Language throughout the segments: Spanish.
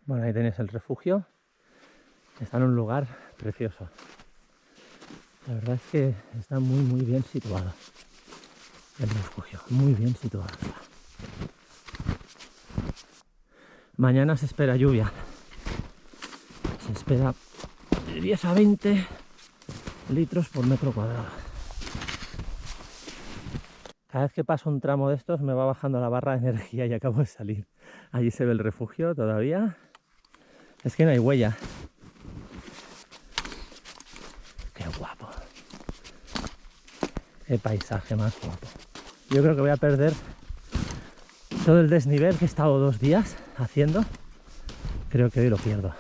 Bueno, ahí tenéis el refugio. Está en un lugar precioso. La verdad es que está muy bien situado el refugio, muy bien situado. Mañana se espera lluvia. Se espera de 10 a 20 litros por metro cuadrado. Cada vez que paso un tramo de estos me va bajando la barra de energía y acabo de salir. Allí se ve el refugio todavía. Es que no hay huella. Qué guapo. Qué paisaje más guapo. Yo creo que voy a perder todo el desnivel que he estado 2 días haciendo. Creo que hoy lo pierdo.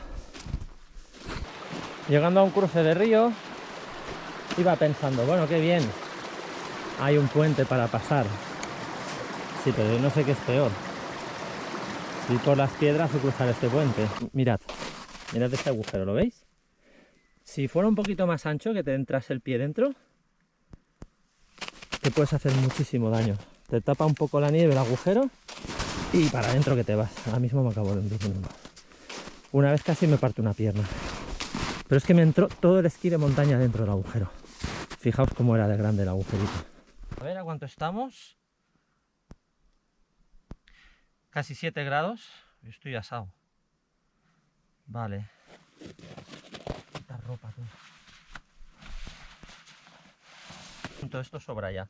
Llegando a un cruce de río, iba pensando, bueno, qué bien, hay un puente para pasar. Sí, pero yo no sé qué es peor, si por las piedras o cruzar este puente. Mirad este agujero, ¿lo veis? Si fuera un poquito más ancho, que te entras el pie dentro, te puedes hacer muchísimo daño. Te tapa un poco la nieve el agujero y para adentro que te vas. Ahora mismo me acabo de hundir en uno. Una vez casi me parto una pierna. Pero es que me entró todo el esquí de montaña dentro del agujero. Fijaos cómo era de grande el agujerito. A ver a cuánto estamos. Casi 7 grados. Yo estoy asado. Vale. Esta ropa, tú. Todo esto sobra ya.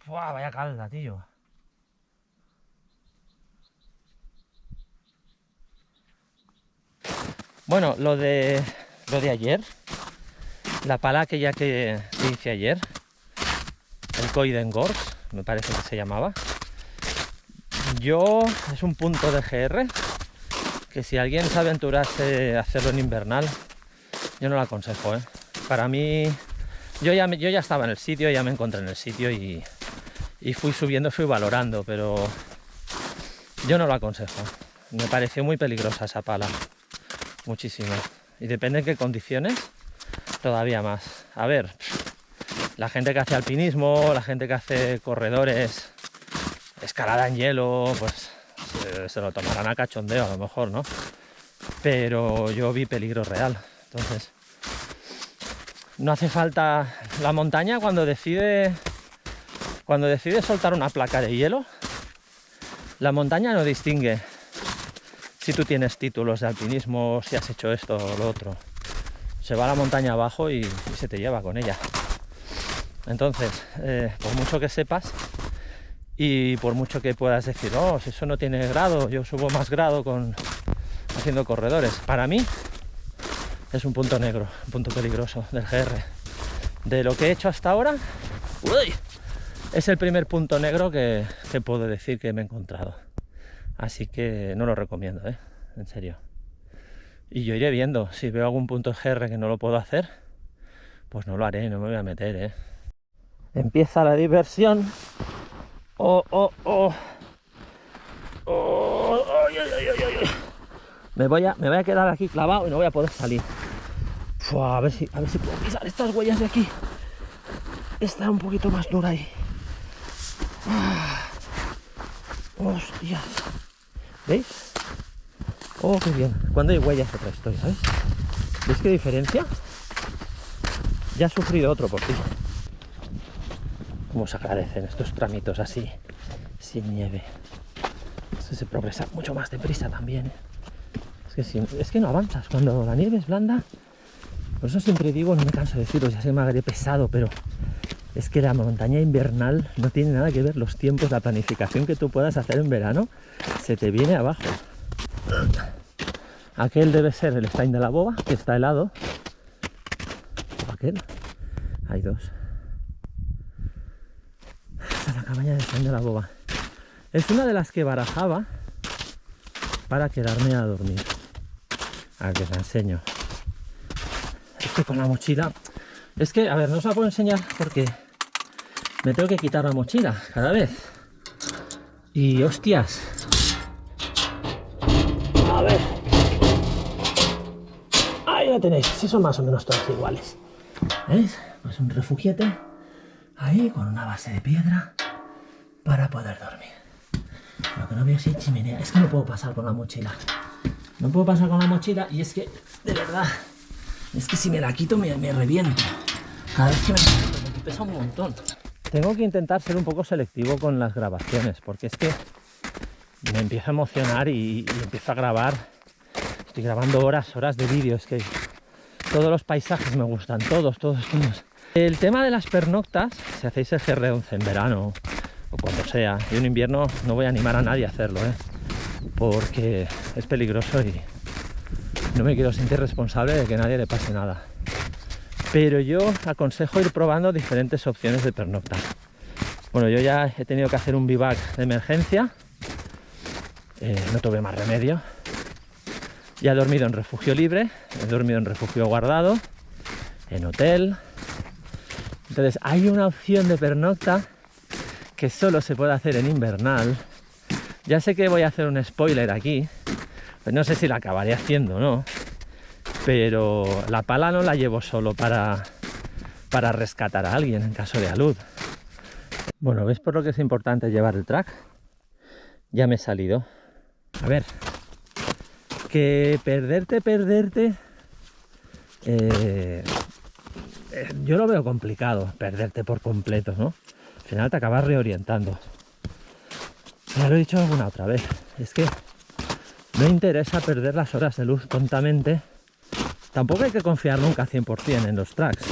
¡Buah, vaya calda, tío! Bueno, lo de ayer, la pala aquella que hice ayer, el Koidengorg, me parece que se llamaba. Es un punto de GR que si alguien se aventurase a hacerlo en invernal, yo no lo aconsejo, ¿eh? Para mí, yo ya estaba en el sitio, ya me encontré en el sitio y fui subiendo, fui valorando, pero yo no lo aconsejo. Me pareció muy peligrosa esa pala, muchísimo. Y depende en qué condiciones, todavía más. A ver, la gente que hace alpinismo, la gente que hace corredores, escalada en hielo, pues se lo tomarán a cachondeo a lo mejor, ¿no? Pero yo vi peligro real. Entonces, no hace falta. La montaña cuando decide soltar una placa de hielo, la montaña no distingue si tú tienes títulos de alpinismo, si has hecho esto o lo otro. Se va a la montaña abajo y se te lleva con ella. Entonces, por mucho que sepas y por mucho que puedas decir, oh, si eso no tiene grado, yo subo más grado haciendo corredores, para mí es un punto negro, un punto peligroso del GR. De lo que he hecho hasta ahora, ¡uy!, es el primer punto negro que puedo decir que me he encontrado. Así que no lo recomiendo, en serio. Y yo iré viendo, si veo algún punto GR que no lo puedo hacer, pues no lo haré, no me voy a meter, Empieza la diversión. Me voy a quedar aquí clavado y no voy a poder salir. A ver si puedo pisar estas huellas de aquí. Está un poquito más dura ahí. Hostias. ¿Veis? Oh, qué bien. Cuando hay huellas otra historia, ¿sabes? ¿Veis qué diferencia? Ya he sufrido otro por ti. Cómo se agradecen estos tramitos así, sin nieve. Esto se progresa mucho más deprisa también. Es que no avanzas cuando la nieve es blanda. Por eso siempre digo, no me canso de decirlo, ya se me haré pesado, pero es que la montaña invernal no tiene nada que ver. Los tiempos, la planificación que tú puedas hacer en verano, se te viene abajo. Aquel debe ser el Stein de la Boba, que está helado. O aquel. Hay dos. Esta es la cabaña de Stein de la Boba. Es una de las que barajaba para quedarme a dormir. A ver, que os la enseño. Es que con la mochila... Es que, a ver, no os la puedo enseñar porque me tengo que quitar la mochila cada vez. Y hostias. A ver. Ahí la tenéis. Sí, son más o menos todas iguales. ¿Veis? Pues un refugiete ahí con una base de piedra para poder dormir. Lo que no veo si hay chimenea. Es que no puedo pasar con la mochila. no puedo pasar con la mochila y es que, de verdad, es que si me la quito me reviento. Cada vez que me la quito porque pesa un montón. Tengo que intentar ser un poco selectivo con las grabaciones porque es que me empiezo a emocionar y empiezo a grabar. Estoy grabando horas de vídeo, es que todos los paisajes me gustan, todos. El tema de las pernoctas, si hacéis el GR11 en verano o cuando sea, y en invierno no voy a animar a nadie a hacerlo, porque es peligroso y no me quiero sentir responsable de que a nadie le pase nada. Pero yo aconsejo ir probando diferentes opciones de pernocta. Bueno, yo ya he tenido que hacer un bivac de emergencia, no tuve más remedio. Ya he dormido en refugio libre, he dormido en refugio guardado, en hotel. Entonces hay una opción de pernocta que solo se puede hacer en invernal. Ya sé que voy a hacer un spoiler aquí, pues no sé si la acabaré haciendo o no, pero la pala no la llevo solo para rescatar a alguien en caso de alud. Bueno, ¿ves por lo que es importante llevar el track? Ya me he salido. A ver, que perderte, yo lo veo complicado, perderte por completo, ¿no? Al final te acabas reorientando. Ya lo he dicho alguna otra vez, es que no interesa perder las horas de luz tontamente. Tampoco hay que confiar nunca 100% en los tracks.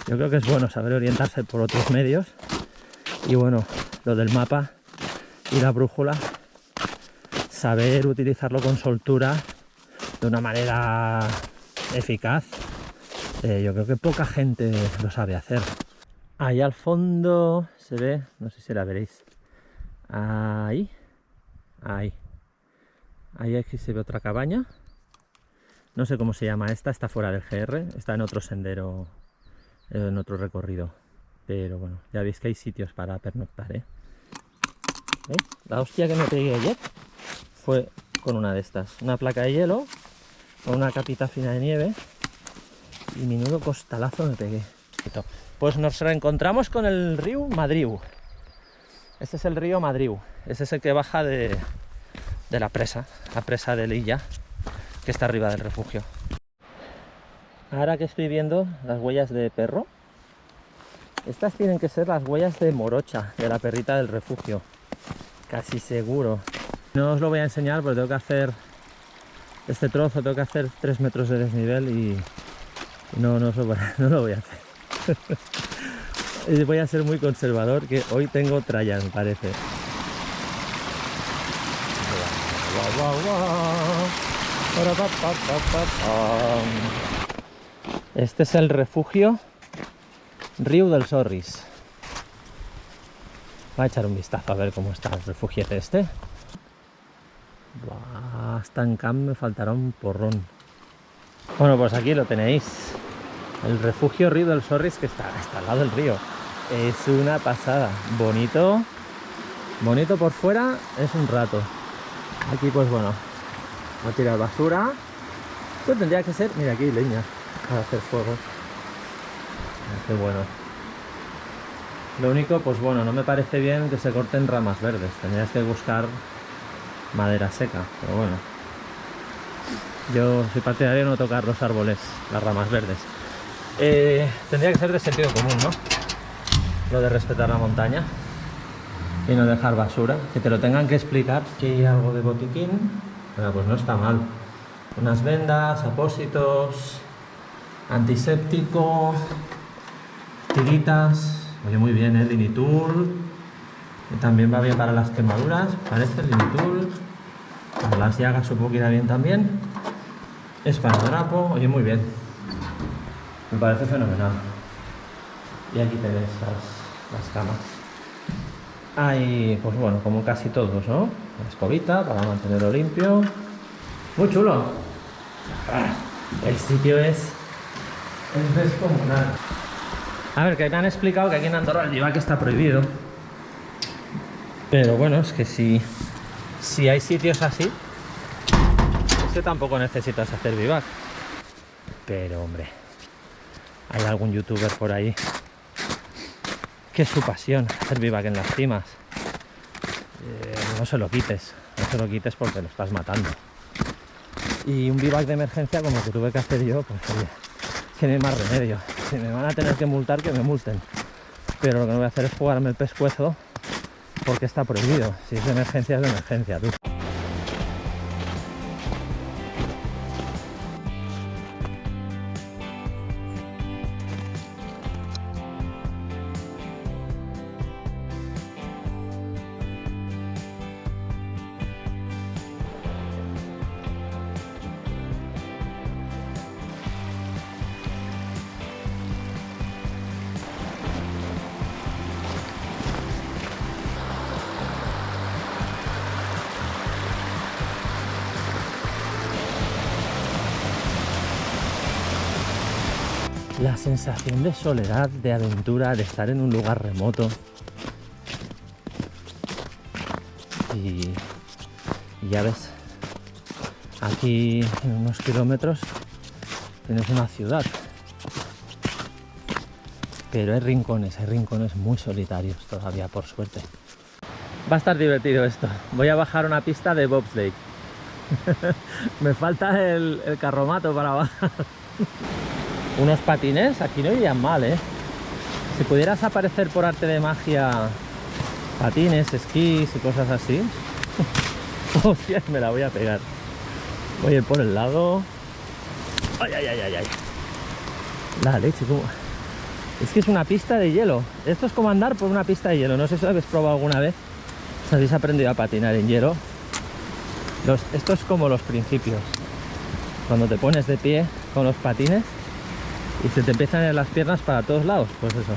Yo creo que es bueno saber orientarse por otros medios. Y bueno, lo del mapa y la brújula, saber utilizarlo con soltura de una manera eficaz, yo creo que poca gente lo sabe hacer. Ahí al fondo se ve, no sé si la veréis, ahí aquí se ve otra cabaña, no sé cómo se llama esta, está fuera del GR, está en otro sendero, en otro recorrido, pero bueno, ya veis que hay sitios para pernoctar, ¿Veis? La hostia que me pegué ayer fue con una de estas, una placa de hielo con una capita fina de nieve, y menudo costalazo me pegué. Pues nos reencontramos con el río Madriu. Este es el río Madriu, ese es el que baja de la presa de Lilla, que está arriba del refugio. Ahora que estoy viendo las huellas de perro, estas tienen que ser las huellas de Morocha, de la perrita del refugio, casi seguro. No os lo voy a enseñar porque tengo que hacer este trozo, tengo que hacer 3 metros de desnivel y no lo voy a hacer. Voy a ser muy conservador, que hoy tengo trallas, me parece. Este es el refugio Riu del Sorris. Voy a echar un vistazo a ver cómo está el refugio este. Hasta en camp me faltará un porrón. Bueno, pues aquí lo tenéis. El refugio Riu del Sorris, que está al lado del río. Es una pasada. Bonito por fuera, es un rato. Aquí pues bueno, voy a tirar basura. Esto tendría que ser, mira, aquí hay leña para hacer fuego. Qué bueno. Lo único, pues bueno, no me parece bien que se corten ramas verdes. Tendrías que buscar madera seca, pero bueno. Yo soy partidario de no tocar los árboles, las ramas verdes. Tendría que ser de sentido común, ¿no? Lo de respetar la montaña y no dejar basura. Que te lo tengan que explicar. Aquí hay algo de botiquín. Bueno, pues no está mal. Unas vendas, apósitos, antiséptico, tiritas. Oye, muy bien, el Linitool. Y también va bien para las quemaduras, parece el Linitool. Para las llagas supongo que irá bien también. Esparadrapo, oye, muy bien. Me parece fenomenal. Y aquí tenéis las camas. Hay, pues bueno, como casi todos, ¿no? La escobita para mantenerlo limpio. Muy chulo. El sitio es descomunal. A ver, que me han explicado que aquí en Andorra el bivac está prohibido. Pero bueno, es que si hay sitios así, es que tampoco necesitas hacer bivac. Pero hombre, hay algún youtuber por ahí que es su pasión, hacer bivac en las cimas. No se lo quites porque lo estás matando. Y un vivac de emergencia como que tuve que hacer yo, pues oye, que no hay más remedio. Si me van a tener que multar, que me multen. Pero lo que no voy a hacer es jugarme el pescuezo porque está prohibido. Si es de emergencia, es de emergencia, tú. La sensación de soledad, de aventura, de estar en un lugar remoto. Y ya ves, aquí en unos kilómetros tienes una ciudad. Pero hay rincones muy solitarios todavía, por suerte. Va a estar divertido esto. Voy a bajar una pista de bobsleigh. Me falta el carromato para bajar. Unos patines, aquí no irían mal, ¿eh? Si pudieras aparecer por arte de magia patines, esquís y cosas así. Hostia, me la voy a pegar. Voy a ir por el lado. Ay, ay, ay, ay, ay. La leche, ¿cómo? Es que es una pista de hielo. Esto es como andar por una pista de hielo. No sé si lo habéis probado alguna vez. Si habéis aprendido a patinar en hielo. Esto es como los principios. Cuando te pones de pie con los patines y se te empiezan a ir las piernas para todos lados, pues eso.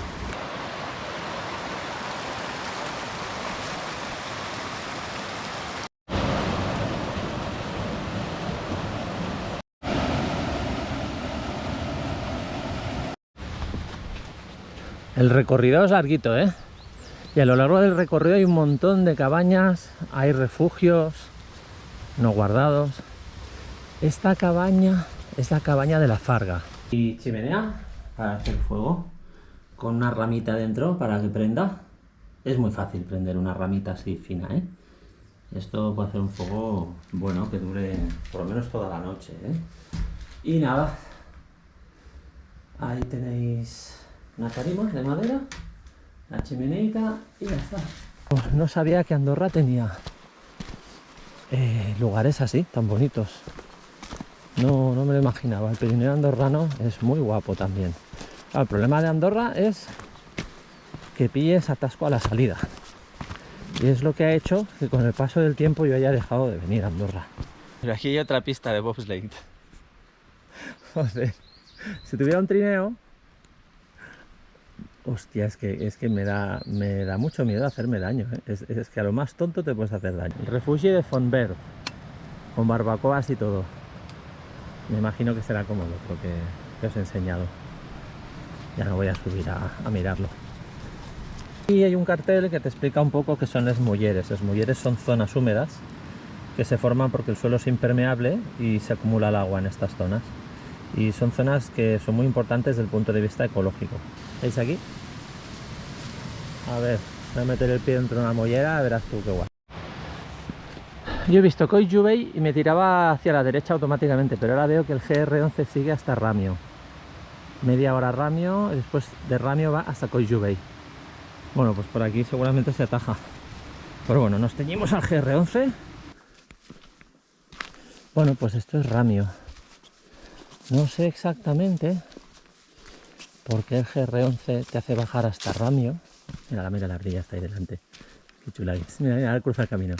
El recorrido es larguito, ¿eh? Y a lo largo del recorrido hay un montón de cabañas, hay refugios no guardados. Esta cabaña es la cabaña de la Farga. Y chimenea para hacer fuego, con una ramita dentro para que prenda. Es muy fácil prender una ramita así fina, ¿eh? Esto puede hacer un fuego bueno que dure por lo menos toda la noche, ¿eh? Y nada, ahí tenéis una tarima de madera, la chimeneita y ya está. Pues no sabía que Andorra tenía lugares así, tan bonitos. No me lo imaginaba. El Pirineo andorrano es muy guapo también. El problema de Andorra es que pilles atasco a la salida. Y es lo que ha hecho que con el paso del tiempo yo haya dejado de venir a Andorra. Pero aquí hay otra pista de bobsleigh. Joder, si tuviera un trineo... Hostia, es que me da mucho miedo hacerme daño, ¿eh? Es que a lo más tonto te puedes hacer daño. El refugio de Fontbert, con barbacoas y todo. Me imagino que será como el otro que os he enseñado. Ya no voy a subir a mirarlo. Y hay un cartel que te explica un poco qué son les mulleres. Les mulleres son zonas húmedas que se forman porque el suelo es impermeable y se acumula el agua en estas zonas. Y son zonas que son muy importantes desde el punto de vista ecológico. ¿Veis aquí? A ver, voy a meter el pie dentro de una mollera, verás tú qué guay. Yo he visto Coix-Jubei y me tiraba hacia la derecha automáticamente, pero ahora veo que el GR11 sigue hasta Ramio. Media hora Ramio, y después de Ramio va hasta Coix-Jubei. Bueno, pues por aquí seguramente se ataja. Pero bueno, nos ceñimos al GR11. Bueno, pues esto es Ramio. No sé exactamente por qué el GR11 te hace bajar hasta Ramio. Mira la ardilla está ahí delante. Qué chula es. Mira, ahora cruza el camino.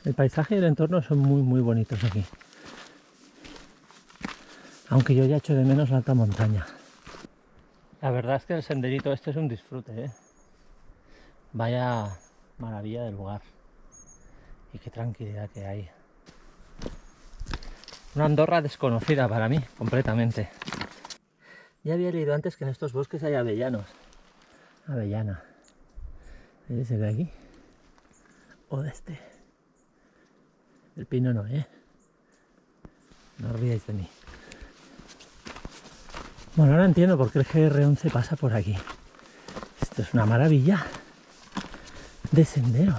El paisaje y el entorno son muy bonitos aquí. Aunque yo ya echo de menos la alta montaña. La verdad es que el senderito este es un disfrute, ¿eh? Vaya maravilla del lugar. Y qué tranquilidad que hay. Una Andorra desconocida para mí, completamente. Ya había leído antes que en estos bosques hay avellanos. Avellana. ¿Se ve aquí? O de este. El pino no, ¿eh? No os ríais de mí. Bueno, ahora entiendo por qué el GR11 pasa por aquí. Esto es una maravilla. de sendero.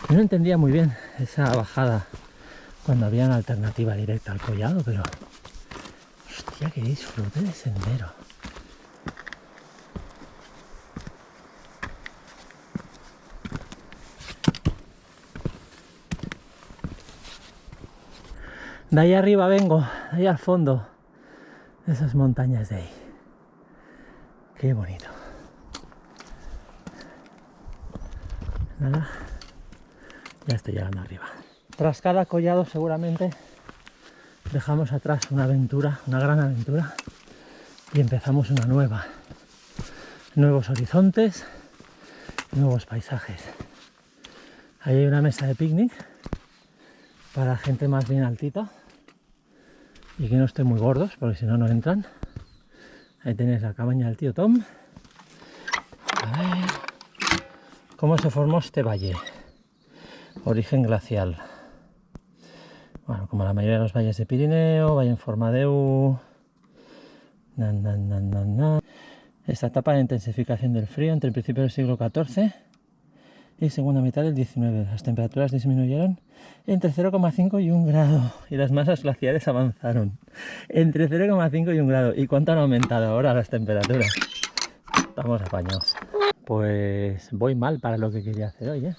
Yo no entendía muy bien esa bajada cuando había una alternativa directa al collado, pero hostia, que disfrute de sendero. De ahí arriba vengo, de ahí al fondo, esas montañas de ahí. Qué bonito. Nada, ya estoy llegando arriba. Tras cada collado seguramente dejamos atrás una aventura, una gran aventura, y empezamos una nueva. Nuevos horizontes, nuevos paisajes. Ahí hay una mesa de picnic para gente más bien altita y que no estén muy gordos, porque si no, no entran. Ahí tenéis la cabaña del tío Tom. A ver cómo se formó este valle. Origen glacial. Bueno, como la mayoría de los valles de Pirineo, valle en forma de U. Esta etapa de intensificación del frío entre el principio del siglo XIV y segunda mitad del XIX. Las temperaturas disminuyeron entre 0,5 y 1 grado y las masas glaciares avanzaron entre 0,5 y 1 grado. ¿Y cuánto han aumentado ahora las temperaturas? Estamos apañados. Pues voy mal para lo que quería hacer hoy, ¿eh?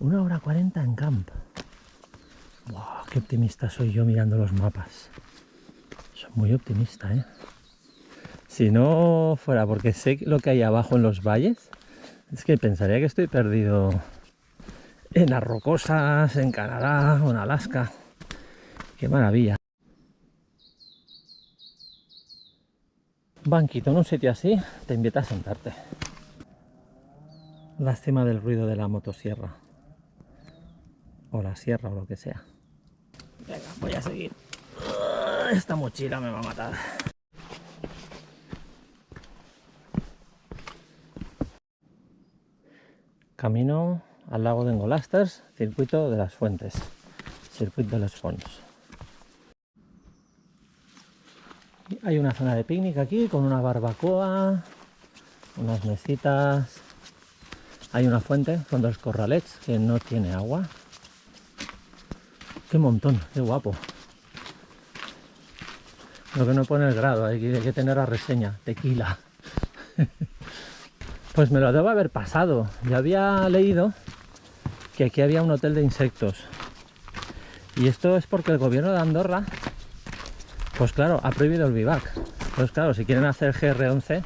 1 hora 40 en camp. Wow, qué optimista soy yo mirando los mapas. Soy muy optimista, ¿eh? Si no fuera porque sé lo que hay abajo en los valles, es que pensaría que estoy perdido en las rocosas, en Canadá o en Alaska. ¡Qué maravilla! Banquito en un sitio así te invita a sentarte. Lástima del ruido de la motosierra. O la sierra o lo que sea. Venga, voy a seguir. Esta mochila me va a matar. Camino al lago de Engolasters, circuito de las fuentes, circuito de los fondos. Hay una zona de picnic aquí con una barbacoa, unas mesitas. Hay una fuente, Fondos Corralets, que no tiene agua. ¡Qué montón! ¡Qué guapo! Lo que no pone el grado, hay que tener la reseña, tequila. Pues me lo debo haber pasado. Ya había leído que aquí había un hotel de insectos. Y esto es porque el gobierno de Andorra, pues claro, ha prohibido el vivac. Pues claro, si quieren hacer GR11,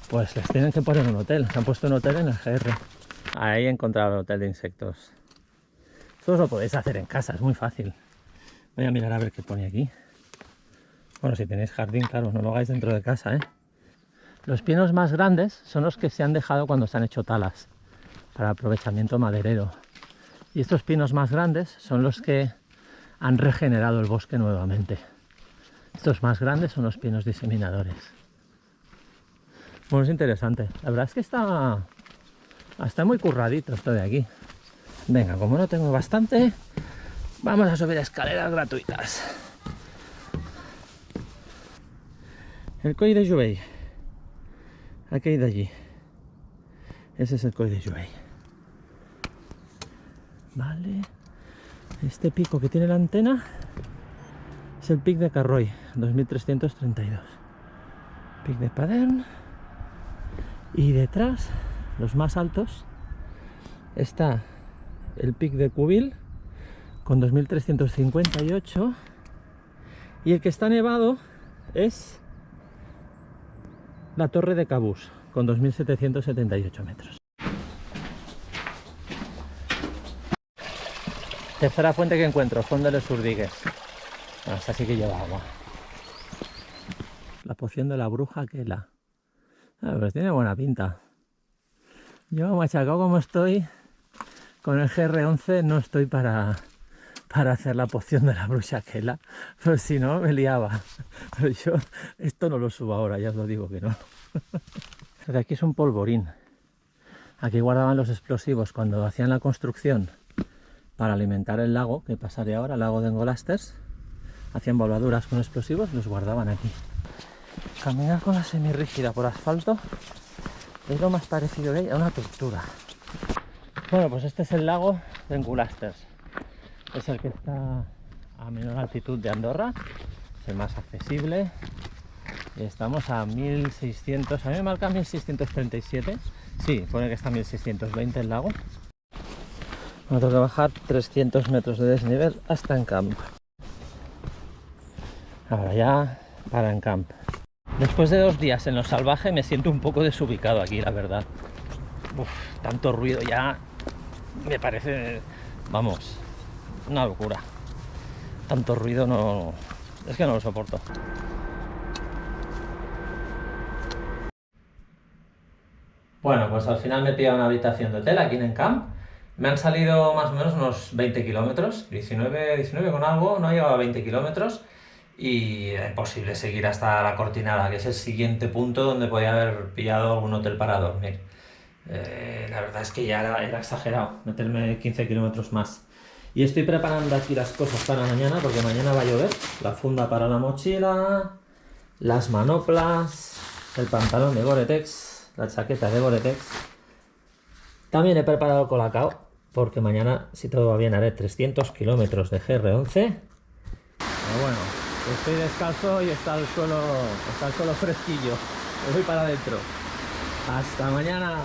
pues les tienen que poner un hotel. Se han puesto un hotel en el GR. Ahí he encontrado el hotel de insectos. Esto os lo podéis hacer en casa, es muy fácil. Voy a mirar a ver qué pone aquí. Bueno, si tenéis jardín, claro, no lo hagáis dentro de casa, ¿eh? Los pinos más grandes son los que se han dejado cuando se han hecho talas para aprovechamiento maderero. Y estos pinos más grandes son los que han regenerado el bosque nuevamente. Estos más grandes son los pinos diseminadores. Bueno, es interesante. La verdad es que está muy curradito esto de aquí. Venga, como no tengo bastante, vamos a subir escaleras gratuitas. El Coll de Jubei. Aquell de allí. Ese es el Coll de Jubei. Vale. Este pico que tiene la antena es el Pic de Carroy, 2332. Pic de Padern. Y detrás, los más altos, está el Pic de Cubil con 2358. Y el que está nevado es la Torre de Cabús con 2778 metros. Tercera fuente que encuentro, Fondo de los Urdigues. Bueno, esta sí que lleva agua. La poción de la bruja Kela. Pues tiene buena pinta. Yo, machacado como estoy, con el GR11 no estoy para hacer la poción de la bruja Kela. Pero si no, me liaba. Pero yo esto no lo subo ahora, ya os lo digo que no. Porque aquí es un polvorín. Aquí guardaban los explosivos cuando hacían la construcción para alimentar el lago, que pasaré ahora, el lago de Engolasters. Hacían volvaduras con explosivos, los guardaban aquí. Caminar con la semirrígida por asfalto es lo más parecido que hay a una tortura. Bueno, pues este es el lago de Enculasters. Es el que está a menor altitud de Andorra, es el más accesible. Y estamos a 1600, a mí me marca 1637. Sí, pone que está a 1620 el lago. Me tengo que bajar 300 metros de desnivel hasta Encamp. Ahora ya para Encamp. Después de 2 días en lo salvaje me siento un poco desubicado aquí, la verdad. Uf, tanto ruido ya me parece, vamos, una locura. Tanto ruido no, es que no lo soporto. Bueno, pues al final me he pillado una habitación de hotel aquí en Encamp. Me han salido más o menos unos 20 kilómetros, 19 con algo, no ha llegado a 20 kilómetros. Y era imposible seguir hasta la Cortinada, que es el siguiente punto donde podía haber pillado algún hotel para dormir. La verdad es que ya era exagerado meterme 15 kilómetros más. Y estoy preparando aquí las cosas para mañana, porque mañana va a llover. La funda para la mochila, las manoplas, el pantalón de Gore-Tex, la chaqueta de Gore-Tex. También he preparado el Colacao, porque mañana, si todo va bien, haré 300 kilómetros de GR11. Pero bueno, estoy descalzo y está el suelo fresquillo. Me voy para adentro. Hasta mañana.